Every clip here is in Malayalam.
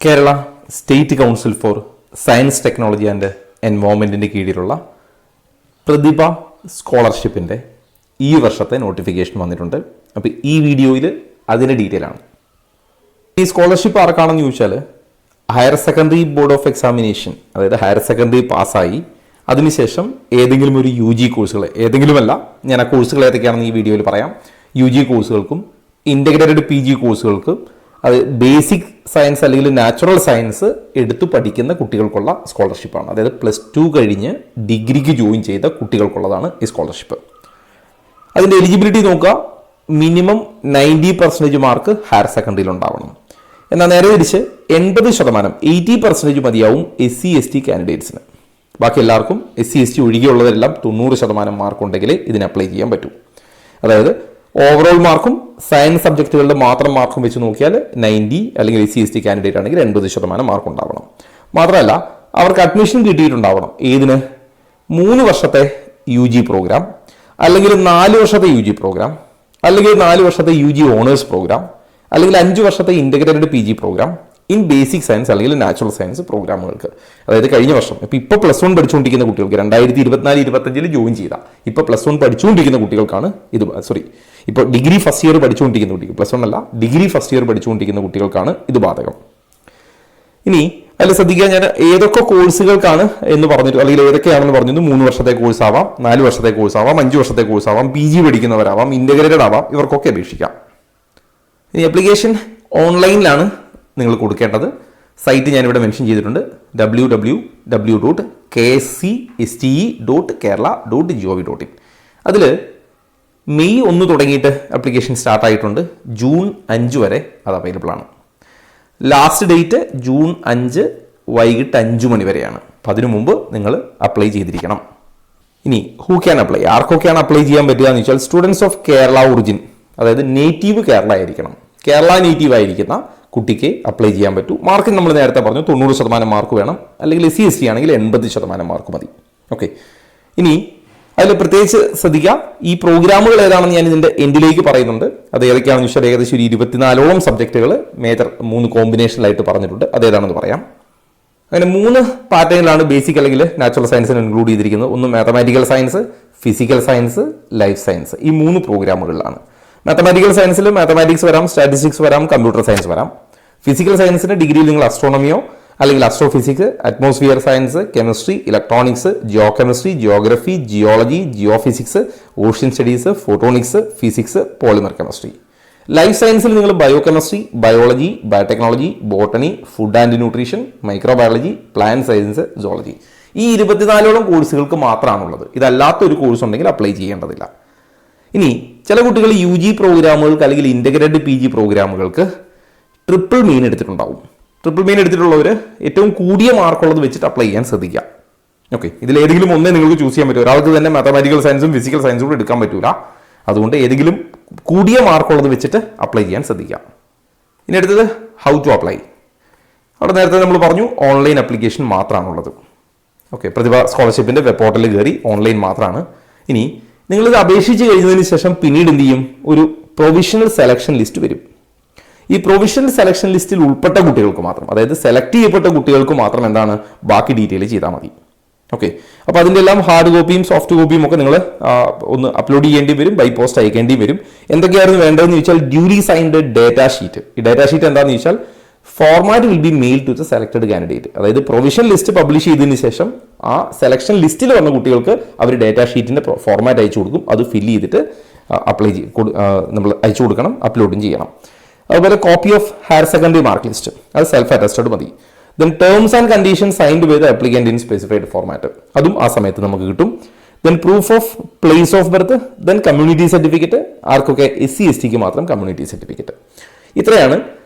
Kerala state council for science technology and എൻവോൺമെൻറ്റിൻ്റെ കീഴിലുള്ള പ്രതിഭ സ്കോളർഷിപ്പിൻ്റെ ഈ വർഷത്തെ നോട്ടിഫിക്കേഷൻ വന്നിട്ടുണ്ട്. അപ്പോൾ ഈ വീഡിയോയിൽ അതിൻ്റെ ഡീറ്റെയിൽ ആണ്. ഈ സ്കോളർഷിപ്പ് ആർക്കാണെന്ന് ചോദിച്ചാൽ higher secondary board of examination, അതായത് ഹയർ സെക്കൻഡറി പാസ്സായി അതിനുശേഷം ഏതെങ്കിലും ഒരു യു ജി കോഴ്സുകൾ, ഏതെങ്കിലുമല്ല, ഞാൻ ആ കോഴ്സുകൾ ഏതൊക്കെയാണെന്ന് ഈ വീഡിയോയിൽ പറയാം. യു ജി കോഴ്സുകൾക്കും ഇൻ്റഗ്രേറ്റഡ് പി ജി കോഴ്സുകൾക്കും, അത് ബേസിക് സയൻസ് അല്ലെങ്കിൽ നാച്ചുറൽ സയൻസ് എടുത്തു പഠിക്കുന്ന കുട്ടികൾക്കുള്ള സ്കോളർഷിപ്പാണ്. അതായത് +2 കഴിഞ്ഞ് ഡിഗ്രിക്ക് ജോയിൻ ചെയ്ത കുട്ടികൾക്കുള്ളതാണ് ഈ സ്കോളർഷിപ്പ്. അതിൻ്റെ എലിജിബിലിറ്റി നോക്കുക, മിനിമം 90% മാർക്ക് ഹയർ സെക്കൻഡറിയിൽ ഉണ്ടാവണം. എന്നാൽ നേരെ തിരിച്ച് 80%, 80% മതിയാവും SC/ST കാൻഡിഡേറ്റ്സിന്. ബാക്കി എല്ലാവർക്കും SC/ST ഒഴികെയുള്ളവരെല്ലാം 90% മാർക്ക് ഉണ്ടെങ്കിൽ ഇതിന് അപ്ലൈ ചെയ്യാൻ പറ്റും. അതായത് ഓവറോൾ മാർക്കും സയൻസ് സബ്ജക്റ്റുകളുടെ മാത്രം മാർക്കും വെച്ച് നോക്കിയാൽ 90, അല്ലെങ്കിൽ SC/ST കാൻഡിഡേറ്റ് ആണെങ്കിൽ 80% മാർക്ക് ഉണ്ടാവണം. മാത്രമല്ല അവർക്ക് അഡ്മിഷൻ കിട്ടിയിട്ടുണ്ടാവണം. ഏതിന്? 3 വർഷത്തെ UG പ്രോഗ്രാം, അല്ലെങ്കിൽ 4 വർഷത്തെ UG പ്രോഗ്രാം, അല്ലെങ്കിൽ 4 വർഷത്തെ UG ഓണേഴ്സ് പ്രോഗ്രാം, അല്ലെങ്കിൽ 5 വർഷത്തെ integrated PG program in basic science അല്ലെങ്കിൽ നാച്ചുറൽ സയൻസ് പ്രോഗ്രാമുകൾക്ക്. അതായത് കഴിഞ്ഞ വർഷം ഇപ്പോൾ +1 പഠിച്ചുകൊണ്ടിരിക്കുന്ന കുട്ടികൾക്ക് 2024-25 ജോയിൻ ചെയ്ത, ഇപ്പോൾ +1 പഠിച്ചുകൊണ്ടിരിക്കുന്ന കുട്ടികൾക്കാണ് ഇത്. ഇപ്പോൾ ഡിഗ്രി ഫസ്റ്റ് ഇയർ പഠിച്ചുകൊണ്ടിരിക്കുന്ന കുട്ടികൾ, +1 അല്ല, ഡിഗ്രി ഫസ്റ്റ് ഇയർ പഠിച്ചുകൊണ്ടിരിക്കുന്ന കുട്ടികൾക്കാണ് ഇത് ബാധകം. ഇനി അതിൽ ശ്രദ്ധിക്കുക, ഞാൻ ഏതൊക്കെ കോഴ്സുകൾക്കാണ് എന്ന് പറഞ്ഞിട്ട്, അല്ലെങ്കിൽ ഏതൊക്കെയാണെന്ന് പറഞ്ഞത്, 3 വർഷത്തെ കോഴ്സ് ആവാം, 4 വർഷത്തെ കോഴ്സ് ആവാം, 5 വർഷത്തെ കോഴ്സ് ആവാം, PG പഠിക്കുന്നവരാവാം, ഇൻ്റഗ്രേറ്റഡ് ആവാം, ഇവർക്കൊക്കെ അപേക്ഷിക്കാം. ഇനി ആപ്ലിക്കേഷൻ ഓൺലൈനിലാണ് നിങ്ങൾ കൊടുക്കേണ്ടത്. സൈറ്റ് ഞാനിവിടെ മെൻഷൻ ചെയ്തിട്ടുണ്ട്, www.kscste.kerala.gov.in. അതിൽ മെയ് 1 തുടങ്ങിയിട്ട് ആപ്ലിക്കേഷൻ സ്റ്റാർട്ടായിട്ടുണ്ട്. ജൂൺ 5 വരെ അത് അവൈലബിൾ ആണ്. ലാസ്റ്റ് ഡേറ്റ് ജൂൺ 5 വൈകിട്ട് 5 മണി വരെയാണ്. അപ്പം അതിനു മുമ്പ് നിങ്ങൾ അപ്ലൈ ചെയ്തിരിക്കണം. ഇനി ഹൂ ക്യാൻ അപ്ലൈ, ആർക്കൊക്കെയാണ് അപ്ലൈ ചെയ്യാൻ പറ്റുക എന്ന് വെച്ചാൽ, സ്റ്റുഡൻസ് ഓഫ് കേരള ഒറിജിൻ, അതായത് നേറ്റീവ് കേരള ആയിരിക്കണം. കേരള നേറ്റീവ് ആയിരിക്കുന്ന കുട്ടിക്ക് അപ്ലൈ ചെയ്യാൻ പറ്റൂ. മാർക്ക് നമ്മൾ നേരത്തെ പറഞ്ഞു 90% മാർക്ക് വേണം, അല്ലെങ്കിൽ SC/ST ആണെങ്കിൽ 80% മാർക്ക് മതി. ഓക്കെ, ഇനി അതിൽ പ്രത്യേകിച്ച് ശ്രദ്ധിക്കുക, ഈ പ്രോഗ്രാമുകൾ ഏതാണെന്ന് ഞാൻ ഇതിൻ്റെ എൻഡിലേക്ക് പറയുന്നുണ്ട്. അത് ഏതൊക്കെയാണെന്ന് വെച്ചാൽ ഏകദേശം ഒരു 24ഓളം സബ്ജക്റ്റുകൾ മേജർ 3 കോമ്പിനേഷനിലായിട്ട് പറഞ്ഞിട്ടുണ്ട്. അതേതാണെന്ന് പറയാം. അങ്ങനെ 3 പാറ്റേണിലാണ് ബേസിക് അല്ലെങ്കിൽ നാച്ചുറൽ സയൻസിന് ഇൻക്ലൂഡ് ചെയ്തിരിക്കുന്നത്. ഒന്ന് mathematical science, physical science, life science. ഈ 3 പ്രോഗ്രാമുകളിലാണ്. മാത്തമാറ്റിക്കൽ സയൻസിൽ മാത്തമാറ്റിക്സ് വരാം, സ്റ്റാറ്റിസ്റ്റിക്സ് വരാം, കമ്പ്യൂട്ടർ സയൻസ് വരാം. ഫിസിക്കൽ സയൻസിന് ഡിഗ്രിയിൽ നിങ്ങൾ അസ്ട്രോണമിയോ അല്ലെങ്കിൽ astrophysics, atmosphere science, chemistry, electronics, geochemistry, geography, geology, geophysics, ocean studies, photonics, physics, polymer chemistry. Life സയൻസിൽ നിങ്ങൾ biochemistry, biology, biotechnology, botany, food and nutrition, microbiology, plant science, zoology. ഈ 24ഓളം കോഴ്സുകൾക്ക് മാത്രമാണുള്ളത്. ഇതല്ലാത്തൊരു കോഴ്സ് ഉണ്ടെങ്കിൽ അപ്ലൈ ചെയ്യേണ്ടതില്ല. ഇനി ചില കുട്ടികൾ UG പ്രോഗ്രാമുകൾക്ക് അല്ലെങ്കിൽ ഇൻ്റഗ്രേറ്റഡ് PG പ്രോഗ്രാമുകൾക്ക് ട്രിപ്പിൾ മെയിൻ എടുത്തിട്ടുണ്ടാവും. ട്രിപ്പിൾ മെയിൻ എടുത്തിട്ടുള്ളവർ ഏറ്റവും കൂടിയ മാർക്കുള്ളത് വെച്ചിട്ട് അപ്ലൈ ചെയ്യാൻ ശ്രദ്ധിക്കുക. ഓക്കെ, ഇതിൽ ഏതെങ്കിലും ഒന്നേ നിങ്ങൾക്ക് ചൂസ് ചെയ്യാൻ പറ്റും. ഒരാൾക്ക് തന്നെ മാത്തമാറ്റിക്കൽ സയൻസും ഫിസിക്കൽ സയൻസും കൂടെ എടുക്കാൻ പറ്റില്ല. അതുകൊണ്ട് ഏതെങ്കിലും കൂടിയ മാർക്കുള്ളത് വെച്ചിട്ട് അപ്ലൈ ചെയ്യാൻ ശ്രദ്ധിക്കുക. ഇനി അടുത്തത് ഹൗ ടു അപ്ലൈ. അവിടെ നേരത്തെ നമ്മൾ പറഞ്ഞു ഓൺലൈൻ ആപ്ലിക്കേഷൻ മാത്രമാണുള്ളത്. ഓക്കെ, പ്രതിഭ സ്കോളർഷിപ്പിൻ്റെ വെബ് പോർട്ടലിൽ കയറി ഓൺലൈൻ മാത്രമാണ്. ഇനി നിങ്ങളിത് അപേക്ഷിച്ച് കഴിഞ്ഞതിന് ശേഷം പിന്നീട് എന്ത് ചെയ്യും? ഒരു പ്രൊവിഷണൽ സെലക്ഷൻ ലിസ്റ്റ് വരും. ഈ പ്രൊവിഷണൽ സെലക്ഷൻ ലിസ്റ്റിൽ ഉൾപ്പെട്ട കുട്ടികൾക്ക് മാത്രം, അതായത് സെലക്ട് ചെയ്യപ്പെട്ട കുട്ടികൾക്ക് മാത്രം എന്താണ് ബാക്കി ഡീറ്റെയിൽ ചെയ്താൽ മതി. ഓക്കെ, അപ്പോൾ അതിൻ്റെ എല്ലാം ഹാർഡ് കോപ്പിയും സോഫ്റ്റ് കോപ്പിയും ഒക്കെ നിങ്ങൾ ഒന്ന് അപ്ലോഡ് ചെയ്യേണ്ടി വരും, ബൈ പോസ്റ്റ് അയക്കേണ്ടി വരും. എന്തൊക്കെയായിരുന്നു വേണ്ടതെന്ന് ചോദിച്ചാൽ, ഡ്യൂലി സൈൻഡ് ഡേറ്റാ ഷീറ്റ്. ഈ ഡേറ്റാ ഷീറ്റ് എന്താണെന്ന് ചോദിച്ചാൽ, format will be mail to the selected candidate. അതായത് പ്രൊവിഷൻ ലിസ്റ്റ് പബ്ലിഷ് ചെയ്തതിന് ശേഷം ആ സെലക്ഷൻ ലിസ്റ്റിൽ വന്ന കുട്ടികൾക്ക് അവർ ഡേറ്റാ ഷീറ്റിൻ്റെ ഫോർമാറ്റ് അയച്ചു കൊടുക്കും. അത് ഫില്ല് ചെയ്തിട്ട് നമ്മൾ അയച്ചു കൊടുക്കണം, അപ്ലോഡും ചെയ്യണം. അതുപോലെ copy of higher secondary mark list, അത് സെൽഫ് അറ്റസ്റ്റഡ് മതി. Then terms and conditions signed by the applicant in specified format, അതും ആ സമയത്ത് നമുക്ക് കിട്ടും. Then proof of place of birth, then community certificate. ആർക്കൊക്കെ? SC/STക്ക് മാത്രം കമ്മ്യൂണിറ്റി സർട്ടിഫിക്കറ്റ്. ഇത്രയാണ്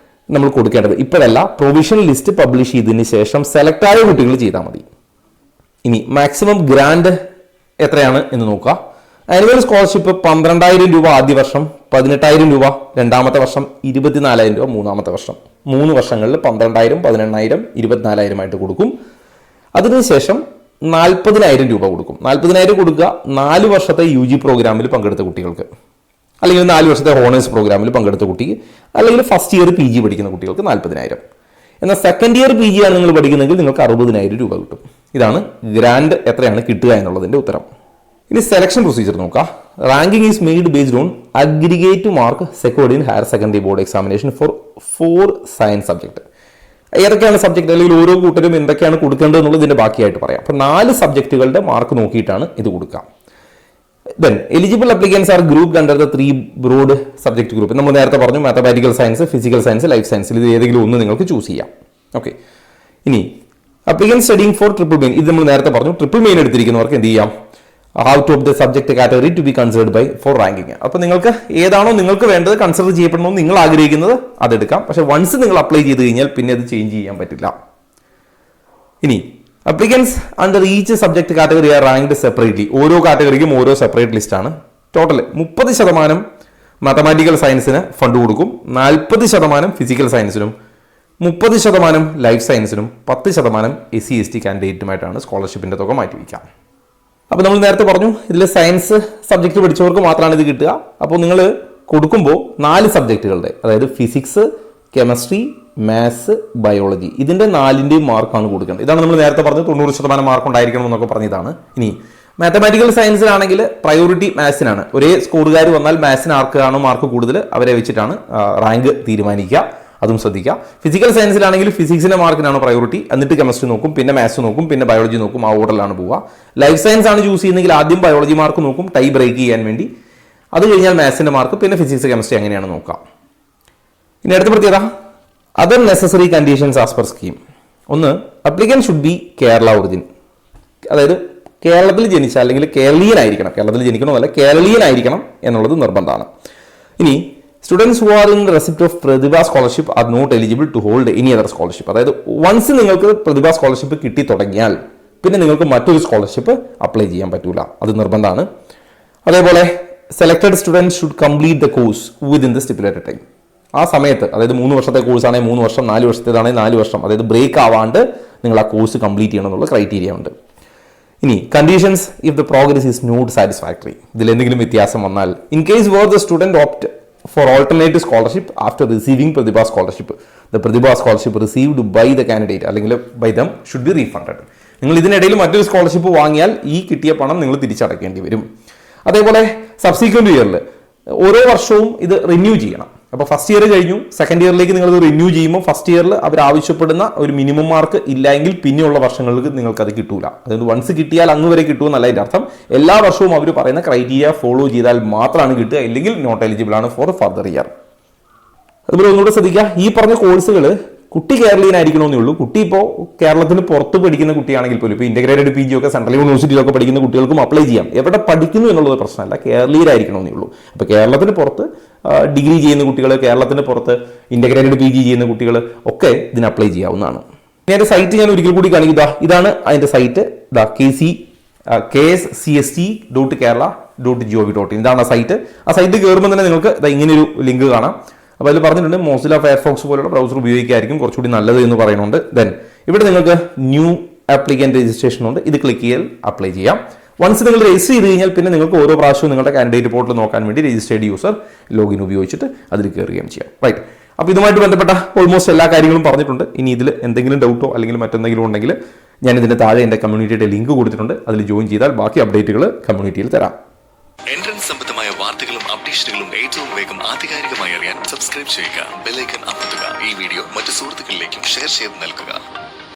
നമ്മൾ കൊടുക്കേണ്ടത്. ഇപ്പോഴല്ല, പ്രൊവിഷണൽ ലിസ്റ്റ് പബ്ലിഷ് ചെയ്തതിന് ശേഷം സെലക്ട് ആയ കുട്ടികൾ ചെയ്താൽ മതി. ഇനി മാക്സിമം ഗ്രാൻഡ് എത്രയാണ് എന്ന് നോക്കുക. ആനുവൽ സ്കോളർഷിപ്പ് 12,000 രൂപ ആദ്യ വർഷം, 18,000 രൂപ രണ്ടാമത്തെ വർഷം, 24,000 രൂപ മൂന്നാമത്തെ വർഷം. 3 വർഷങ്ങളിൽ 12,000, 18,000, 24,000 ആയിട്ട് കൊടുക്കും. അതിനുശേഷം 40,000 രൂപ കൊടുക്കും. 40,000 കൊടുക്കുക 4 വർഷത്തെ UG പ്രോഗ്രാമിൽ പങ്കെടുത്ത കുട്ടികൾക്ക്, അല്ലെങ്കിൽ 4 വർഷത്തെ ഹോണേഴ്സ് പ്രോഗ്രാമിൽ പങ്കെടുത്ത കുട്ടിക്ക്, അല്ലെങ്കിൽ ഫസ്റ്റ് ഇയർ PG പഠിക്കുന്ന കുട്ടികൾക്ക് 40,000. എന്നാൽ സെക്കൻഡ് ഇയർ PG ആണ് നിങ്ങൾ പഠിക്കുന്നതെങ്കിൽ നിങ്ങൾക്ക് 60,000 രൂപ കിട്ടും. ഇതാണ് ഗ്രാൻഡ് എത്രയാണ് കിട്ടുക എന്നുള്ളതിൻ്റെ ഉത്തരം. ഇനി സെലക്ഷൻ പ്രൊസീജിയർ നോക്കാം. Ranking is made based on aggregate mark secured in higher secondary board examination for 4 science subject. ഏതൊക്കെയാണ് സബ്ജക്ട്, അല്ലെങ്കിൽ ഓരോ കൂട്ടരും എന്തൊക്കെയാണ് കൊടുക്കേണ്ടത് എന്നുള്ളത് ഇതിന്റെ ബാക്കിയായിട്ട് പറയാം. അപ്പോൾ 4 സബ്ജക്റ്റുകളുടെ മാർക്ക് നോക്കിയിട്ടാണ് ഇത് കൊടുക്കുക. Then eligible applicants are group under the 3 broad subject group. നമ്മൾ നേരത്തെ പറഞ്ഞു mathematical science, physical science, life സയൻസിൽ ഇത് ഏതെങ്കിലും ഒന്ന് നിങ്ങൾക്ക് ചൂസ് ചെയ്യാം. ഓക്കെ. ഇനി applicant studying for triple main, ഇത് നമ്മൾ നേരത്തെ പറഞ്ഞു. ട്രിപ്പിൾ മെയിൻ എടുത്തിരിക്കുന്നവർക്ക് എന്ത് ചെയ്യാം, out of the subject category to be considered by for ranking. അപ്പോൾ നിങ്ങൾക്ക് ഏതാണോ നിങ്ങൾക്ക് വേണ്ടത്, കൺസിഡർ ചെയ്യപ്പെടണമെന്ന് നിങ്ങൾ ആഗ്രഹിക്കുന്നത് അതെടുക്കാം. പക്ഷേ വൺസ് നിങ്ങൾ അപ്ലൈ ചെയ്ത് കഴിഞ്ഞാൽ പിന്നെ അത് ചേഞ്ച് ചെയ്യാൻ പറ്റില്ല. ഇനി applicants under each subject category R ranked separately. ഓരോ കാറ്റഗറിക്കും ഓരോ സെപ്പറേറ്റ് ലിസ്റ്റാണ്. ടോട്ടൽ 30% മാത്തമാറ്റിക്കൽ സയൻസിന് ഫണ്ട് കൊടുക്കും, 40% ഫിസിക്കൽ സയൻസിനും, 30% ലൈഫ് സയൻസിനും, 10% SC ST കാൻഡിഡേറ്റുമായിട്ടാണ് സ്കോളർഷിപ്പിന്റെ തുക മാറ്റിവെക്കാം. അപ്പോൾ നമ്മൾ നേരത്തെ പറഞ്ഞു ഇതിൽ സയൻസ് സബ്ജക്റ്റ് പഠിച്ചവർക്ക് മാത്രമാണ് ഇത് കിട്ടുക. അപ്പോൾ നിങ്ങൾ കൊടുക്കുമ്പോൾ 4 സബ്ജക്റ്റുകളുടെ, അതായത് ഫിസിക്സ്, കെമിസ്ട്രി, മാത്സ്, ബയോളജി, ഇതിന്റെ 4ന്റെയും മാർക്കാണ് കൊടുക്കേണ്ടത്. ഇതാണ് നമ്മൾ നേരത്തെ പറഞ്ഞത് 90% മാർക്ക് ഉണ്ടായിരിക്കണം എന്നൊക്കെ പറഞ്ഞതാണ്. ഇനി മാത്തമാറ്റിക്കൽ സയൻസിലാണെങ്കിൽ പ്രയോറിറ്റി മാത്സിനാണ്. ഒരേ സ്കോറുകാർ വന്നാൽ മാത്സിന് ആർക്കാണോ മാർക്ക് കൂടുതൽ അവരെ വെച്ചിട്ടാണ് റാങ്ക് തീരുമാനിക്കുക. അതും ശ്രദ്ധിക്കുക. ഫിസിക്കൽ സയൻസിലാണെങ്കിൽ ഫിസിക്സിന്റെ മാർക്കിനാണ് പ്രയോറിറ്റി, എന്നിട്ട് കെമിസ്ട്രി നോക്കും, പിന്നെ മാത്സ് നോക്കും, പിന്നെ ബയോളജി നോക്കും. ആ ഓർഡറിലാണ് പോവുക. ലൈഫ് സയൻസ് ആണ് ചൂസ് ചെയ്യുന്നതെങ്കിൽ ആദ്യം ബയോളജി മാർക്ക് നോക്കും ടൈ ബ്രേക്ക് ചെയ്യാൻ വേണ്ടി. അത് കഴിഞ്ഞാൽ മാത്സിന്റെ മാർക്ക്, പിന്നെ ഫിസിക്സ്, കെമിസ്ട്രി അങ്ങനെയാണ് നോക്കുക. ഇനി അടുത്ത പ്രത്യേകത other necessary conditions as per scheme. ഒന്ന്, applicant should be Kerala origin, അതായത് കേരളത്തിൽ ജനിച്ച അല്ലെങ്കിൽ കേരളീയനായിരിക്കണം. കേരളത്തിൽ ജനിക്കണമെന്നല്ല, കേരളീയനായിരിക്കണം എന്നുള്ളത് നിർബന്ധമാണ്. ഇനി students who are in receipt of Prathibha scholarship are not eligible to hold any other scholarship. അതായത് വൺസ് നിങ്ങൾക്ക് പ്രതിഭ സ്കോളർഷിപ്പ് കിട്ടി തുടങ്ങിയാൽ പിന്നെ നിങ്ങൾക്ക് മറ്റൊരു സ്കോളർഷിപ്പ് അപ്ലൈ ചെയ്യാൻ പറ്റൂല, അത് നിർബന്ധമാണ്. അതേപോലെ selected students should complete the course within the stipulated time. ആ സമയത്ത്, അതായത് 3 വർഷത്തെ കോഴ്സാണെങ്കിൽ 3 വർഷം, 4 വർഷത്തേതാണെങ്കിൽ 4 വർഷം, അതായത് ബ്രേക്ക് ആവാണ്ട് നിങ്ങൾ ആ കോഴ്സ് കംപ്ലീറ്റ് ചെയ്യണം എന്നുള്ള ക്രൈറ്റീരിയ ഉണ്ട്. ഇനി conditions if the progress is not satisfactory. ഇതിൽ എന്തെങ്കിലും വ്യത്യാസം വന്നാൽ, in case where the student opt for alternative scholarship after receiving Pratibha scholarship, the Pratibha scholarship received by the candidate അല്ലെങ്കിൽ by them should be refunded. നിങ്ങൾ ഇതിനിടയിൽ മറ്റൊരു സ്കോളർഷിപ്പ് വാങ്ങിയാൽ ഈ കിട്ടിയ പണം നിങ്ങൾ തിരിച്ചടക്കേണ്ടി വരും. അതേപോലെ സബ്സീക്വന്റ് ഇയറിൽ ഓരോ വർഷവും ഇത് റിന്യൂ ചെയ്യണം. അപ്പോൾ ഫസ്റ്റ് ഇയർ കഴിഞ്ഞു, സെക്കൻഡ് ഇയറിലേക്ക് നിങ്ങൾ ഇത് റിന്യൂ ചെയ്യുമ്പോൾ ഫസ്റ്റ് ഇയറിൽ അവർ ആവശ്യപ്പെടുന്ന ഒരു മിനിമം മാർക്ക് ഇല്ലെങ്കിൽ പിന്നെയുള്ള വർഷങ്ങൾക്ക് നിങ്ങൾക്ക് അത് കിട്ടൂല. അതായത് വൺസ് കിട്ടിയാൽ അങ്ങ് വരെ കിട്ടുമെന്നല്ല അതിൻ്റെ അർത്ഥം. എല്ലാ വർഷവും അവർ പറയുന്ന ക്രൈറ്റീരിയ ഫോളോ ചെയ്താൽ മാത്രമാണ് കിട്ടുക, ഇല്ലെങ്കിൽ നോട്ട് എലിജിബിൾ ആണ് ഫോർ ഫർദർ ഇയർ. അതുപോലെ ഒന്നുകൂടെ ശ്രദ്ധിക്കുക, ഈ പറഞ്ഞ കോഴ്സുകൾ കുട്ടി കേരളീയനായിരിക്കണമെന്നേ ഉള്ളൂ. കുട്ടി ഇപ്പോൾ കേരളത്തിന് പുറത്ത് പഠിക്കുന്ന കുട്ടിയാണെങ്കിൽ പോലും, ഇപ്പോൾ ഇന്റഗ്രേറ്റഡ് PG ഒക്കെ സെൻട്രൽ യൂണിവേഴ്സിറ്റിയിലൊക്കെ പഠിക്കുന്ന കുട്ടികൾക്കും അപ്ലൈ ചെയ്യാം. എവിടെ പഠിക്കുന്നു എന്നുള്ളത് പ്രശ്നമല്ല, കേരളീയരായിരിക്കണമെന്നേ ഉള്ളൂ. അപ്പോൾ കേരളത്തിന് പുറത്ത് ഡിഗ്രി ചെയ്യുന്ന കുട്ടികൾ, കേരളത്തിന് പുറത്ത് ഇന്റഗ്രേറ്റഡ് PG ചെയ്യുന്ന കുട്ടികൾ ഒക്കെ ഇതിന് അപ്ലൈ ചെയ്യാവുന്നതാണ്. ഇനി അതിന്റെ സൈറ്റ് ഞാൻ ഒരിക്കൽ കൂടി കാണിക്കുക. ഇതാണ് അതിന്റെ സൈറ്റ്, kscst.kerala.gov.in. ഇതാണ് ആ സൈറ്റ്. ആ സൈറ്റ് കയറുമ്പോൾ തന്നെ നിങ്ങൾക്ക് ഇങ്ങനെയൊരു ലിങ്ക് കാണാം. അപ്പോൾ അതിൽ പറഞ്ഞിട്ടുണ്ട് മോസില്ല ഫയർഫോക്സ് പോലുള്ള ബ്രൗസർ ഉപയോഗിക്കായിരിക്കും കുറച്ചുകൂടി നല്ലത് എന്ന് പറയുന്നുണ്ട്. ദെൻ ഇവിടെ നിങ്ങൾക്ക് ന്യൂ ആപ്ലിക്കൻ്റ് രജിസ്ട്രേഷൻ ഉണ്ട്. ഇത് ക്ലിക്ക് ചെയ്താൽ അപ്ലൈ ചെയ്യാം. വൺസ് നിങ്ങൾ രജിസ്റ്റർ ചെയ്ത് കഴിഞ്ഞാൽ പിന്നെ നിങ്ങൾക്ക് ഓരോ പ്രാവശ്യവും നിങ്ങളുടെ കാൻഡിഡേറ്റ് പോർട്ടൽ നോക്കാൻ വേണ്ടി രജിസ്റ്റേർഡ് യൂസർ ലോഗിൻ ഉപയോഗിച്ചിട്ട് അതിൽ കയറുകയും ചെയ്യാം. റൈറ്റ്. അപ്പോൾ ഇതുമായിട്ട് ബന്ധപ്പെട്ട ഓൾമോസ്റ്റ് എല്ലാ കാര്യങ്ങളും പറഞ്ഞിട്ടുണ്ട്. ഇനി ഇതിൽ എന്തെങ്കിലും ഡൗട്ടോ അല്ലെങ്കിൽ മറ്റെന്തെങ്കിലും ഉണ്ടെങ്കിൽ ഞാൻ ഇതിൻ്റെ താഴെ എൻ്റെ കമ്മ്യൂണിറ്റിയുടെ ലിങ്ക് കൊടുത്തിട്ടുണ്ട്. അതിൽ ജോയിൻ ചെയ്താൽ ബാക്കി അപ്ഡേറ്റുകൾ കമ്മ്യൂണിറ്റിയിൽ തരാം. എൻട്രൻസ് സംബന്ധമായ വാർത്തകളും അപ്ഡേഷനുകളും ഏറ്റവും വേഗം ആധികാരികമായി അറിയാൻ സബ്സ്ക്രൈബ് ചെയ്യുക, ബെൽ ഐക്കൺ അമർത്തുക. ഈ വീഡിയോ മറ്റു സുഹൃത്തുക്കളിലേക്കും ഷെയർ ചെയ്ത് നൽകുക.